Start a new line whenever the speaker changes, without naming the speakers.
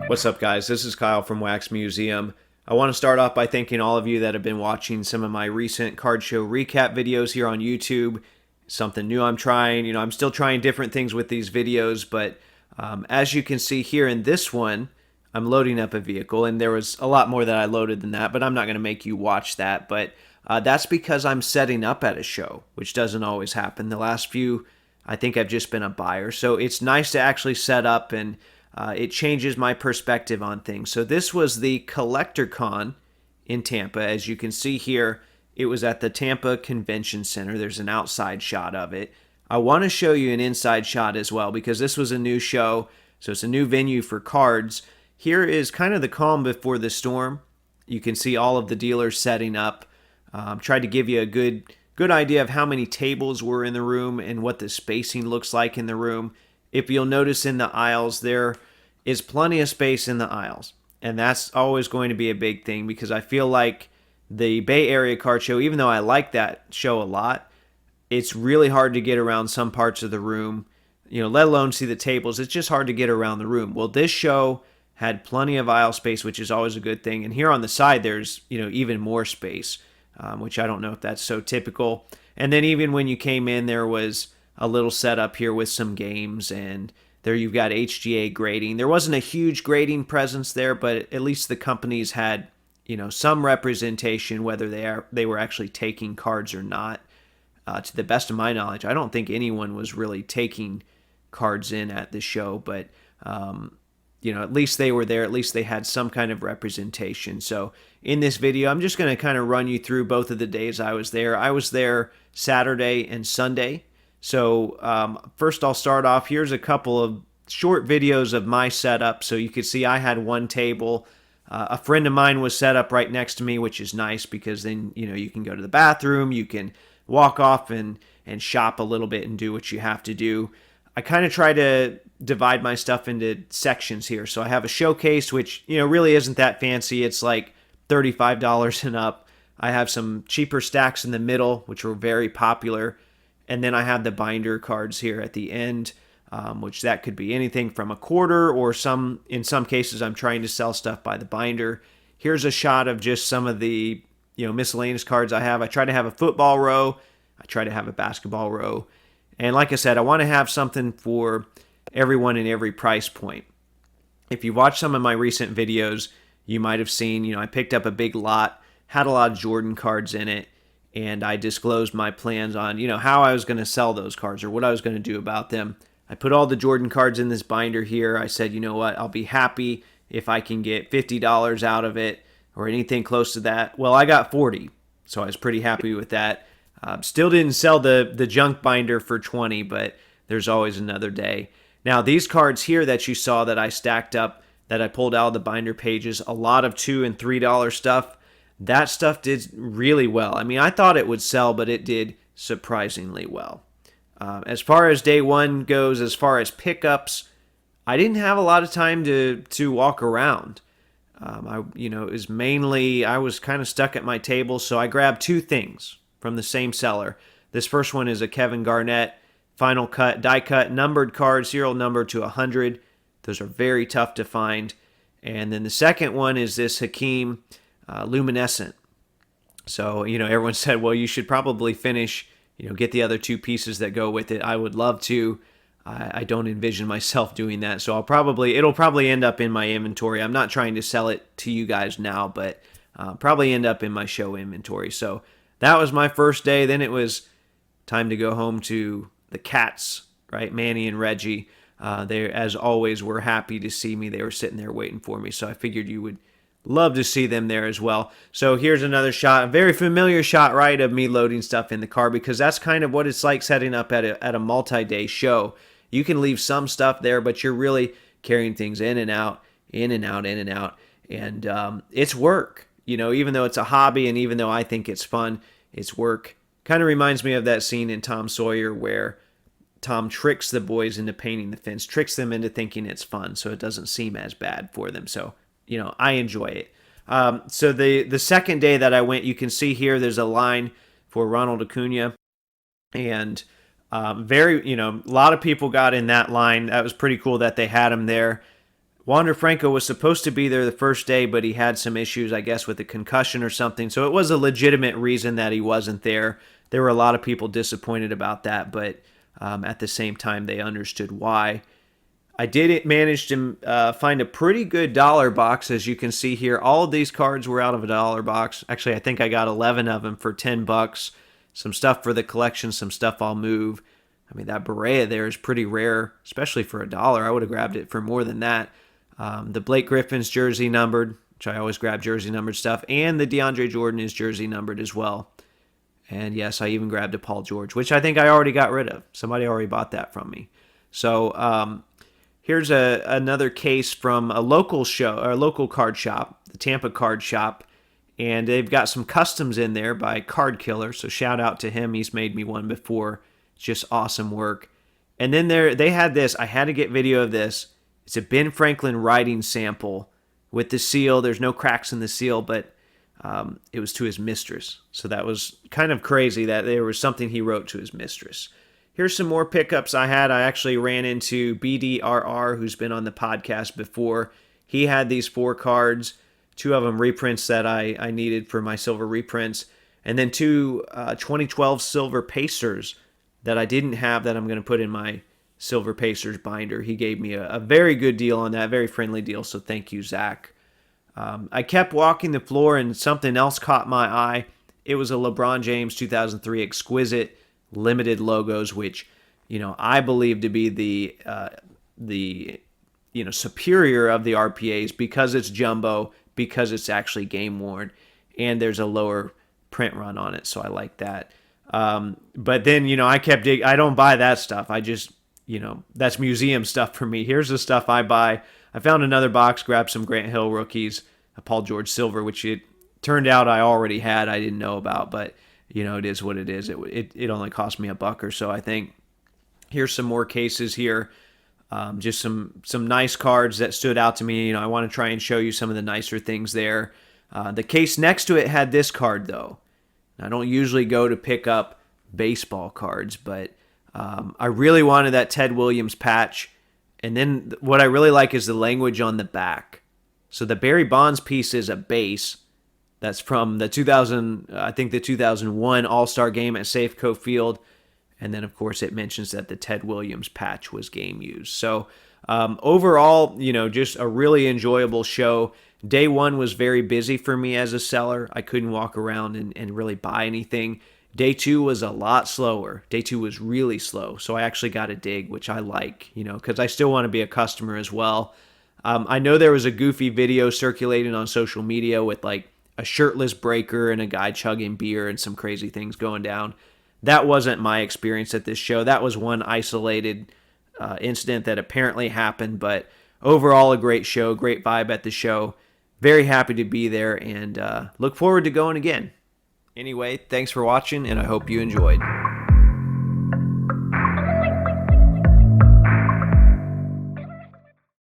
What's up, guys? This is Kyle from Wax Museum. I want to start off by thanking all of you that have been watching some of my recent card show recap videos here on YouTube. Something new I'm trying. I'm still trying different things with these videos, but as you can see here in this one, I'm loading up a vehicle, and there was a lot more that I loaded than that, but I'm not going to make you watch that. But that's because I'm setting up at a show, which doesn't always happen. The last few, I think I've just been a buyer. So it's nice to actually set up, and it changes my perspective on things. So this was the Collector Con in Tampa. As you can see here, it was at the Tampa Convention Center. There's an outside shot of it. I want to show you an inside shot as well because this was a new show. So it's a new venue for cards. Here is kind of the calm before the storm. You can see all of the dealers setting up. Tried to give you a good idea of how many tables were in the room and what the spacing looks like in the room. If you'll notice in the aisles, there is plenty of space in the aisles. And that's always going to be a big thing because I feel like the Bay Area Card Show, even though I like that show a lot, it's really hard to get around some parts of the room, let alone see the tables. It's just hard to get around the room. Well, this show had plenty of aisle space, which is always a good thing. And here on the side, there's, even more space, which I don't know if that's so typical. And then even when you came in, there was a little setup here with some games, and there you've got HGA grading. There wasn't a huge grading presence there, but at least the companies had, some representation, whether they were actually taking cards or not. To the best of my knowledge, I don't think anyone was really taking cards in at the show, but at least they were there. At least they had some kind of representation. So in this video, I'm just going to kind of run you through both of the days I was there. I was there Saturday and Sunday. So first I'll start off. Here's a couple of short videos of my setup. So you can see I had one table. A friend of mine was set up right next to me, which is nice because then, you can go to the bathroom, you can walk off and shop a little bit and do what you have to do. I kind of try to divide my stuff into sections here. So I have a showcase, which, really isn't that fancy. It's like $35 and up. I have some cheaper stacks in the middle, which were very popular. And then I have the binder cards here at the end, which that could be anything from a quarter or in some cases, I'm trying to sell stuff by the binder. Here's a shot of just some of the, miscellaneous cards I have. I try to have a football row. I try to have a basketball row. And like I said, I want to have something for everyone in every price point. If you watch some of my recent videos, you might have seen, I picked up a big lot, had a lot of Jordan cards in it, and I disclosed my plans on, how I was going to sell those cards or what I was going to do about them. I put all the Jordan cards in this binder here. I said, you know what, I'll be happy if I can get $50 out of it or anything close to that. Well, I got 40, so I was pretty happy with that. Still didn't sell the junk binder for 20, but there's always another day. Now, these cards here that you saw that I stacked up, that I pulled out of the binder pages, a lot of $2 and $3 stuff, that stuff did really well. I mean, I thought it would sell, but it did surprisingly well. As far as day one goes, as far as pickups, I didn't have a lot of time to walk around. It was mainly, I was kind of stuck at my table, so I grabbed two things from the same seller. This first one is a Kevin Garnett final cut, die cut, numbered card, serial number to 100. Those are very tough to find. And then the second one is this Hakeem Luminescent. So, everyone said, well, you should probably finish, get the other two pieces that go with it. I would love to. I don't envision myself doing that. So it'll probably end up in my inventory. I'm not trying to sell it to you guys now, but probably end up in my show inventory. So that was my first day. Then it was time to go home to the cats, right? Manny and Reggie. They, as always, were happy to see me. They were sitting there waiting for me. So I figured you would love to see them there as well. So here's another shot, a very familiar shot, right, of me loading stuff in the car because that's kind of what it's like setting up at a multi-day show. You can leave some stuff there, but you're really carrying things in and out, in and out, in and out. And it's work, even though it's a hobby and even though I think it's fun, it's work. Kind of reminds me of that scene in Tom Sawyer where Tom tricks the boys into painting the fence, tricks them into thinking it's fun so it doesn't seem as bad for them. So, I enjoy it. So the second day that I went, you can see here there's a line for Ronald Acuna. And a lot of people got in that line. That was pretty cool that they had him there. Wander Franco was supposed to be there the first day, but he had some issues, I guess, with a concussion or something. So it was a legitimate reason that he wasn't there. There were a lot of people disappointed about that, but at the same time, they understood why. I did manage to find a pretty good dollar box, as you can see here. All of these cards were out of a dollar box. Actually, I think I got 11 of them for $10. Some stuff for the collection, some stuff I'll move. I mean, that Berea there is pretty rare, especially for $1. I would have grabbed it for more than that. The Blake Griffin's jersey numbered, which I always grab jersey numbered stuff, and the DeAndre Jordan is jersey numbered as well. And yes, I even grabbed a Paul George, which I think I already got rid of. Somebody already bought that from me. So here's another case from a local card shop, the Tampa Card Shop, and they've got some customs in there by Card Killer. So shout out to him. He's made me one before. It's just awesome work. And then they had this. I had to get video of this. It's a Ben Franklin writing sample with the seal. There's no cracks in the seal, but it was to his mistress. So that was kind of crazy that there was something he wrote to his mistress. Here's some more pickups I had. I actually ran into BDRR, who's been on the podcast before. He had these 4 cards, 2 of them reprints that I needed for my silver reprints, and then 2 2012 silver Pacers that I didn't have that I'm going to put in my Silver Pacers binder. He gave me a very good deal on that, very friendly deal, so thank you, Zach. I kept walking the floor and something else caught my eye. It was a LeBron James 2003 Exquisite limited logos, which, I believe to be the superior of the RPAs because it's jumbo, because it's actually game worn, and there's a lower print run on it, so I like that. But then, I kept digging. I don't buy that stuff. I just, that's museum stuff for me. Here's the stuff I buy. I found another box, grabbed some Grant Hill rookies, a Paul George silver, which it turned out I already had. I didn't know about, but it is what it is. It only cost me $1 or so, I think. Here's some more cases here. Just some nice cards that stood out to me. I want to try and show you some of the nicer things there. The case next to it had this card, though. I don't usually go to pick up baseball cards, but I really wanted that Ted Williams patch. And then what I really like is the language on the back. So the Barry Bonds piece is a base. That's from the 2001 All-Star game at Safeco Field. And then, of course, it mentions that the Ted Williams patch was game used. So overall, just a really enjoyable show. Day 1 was very busy for me as a seller. I couldn't walk around and really buy anything. Day 2 was a lot slower. Day 2 was really slow. So I actually got a dig, which I like, because I still want to be a customer as well. I know there was a goofy video circulating on social media with like a shirtless breaker and a guy chugging beer and some crazy things going down. That wasn't my experience at this show. That was one isolated incident that apparently happened, but overall a great show, great vibe at the show. Very happy to be there and look forward to going again. Anyway, thanks for watching and I hope you enjoyed.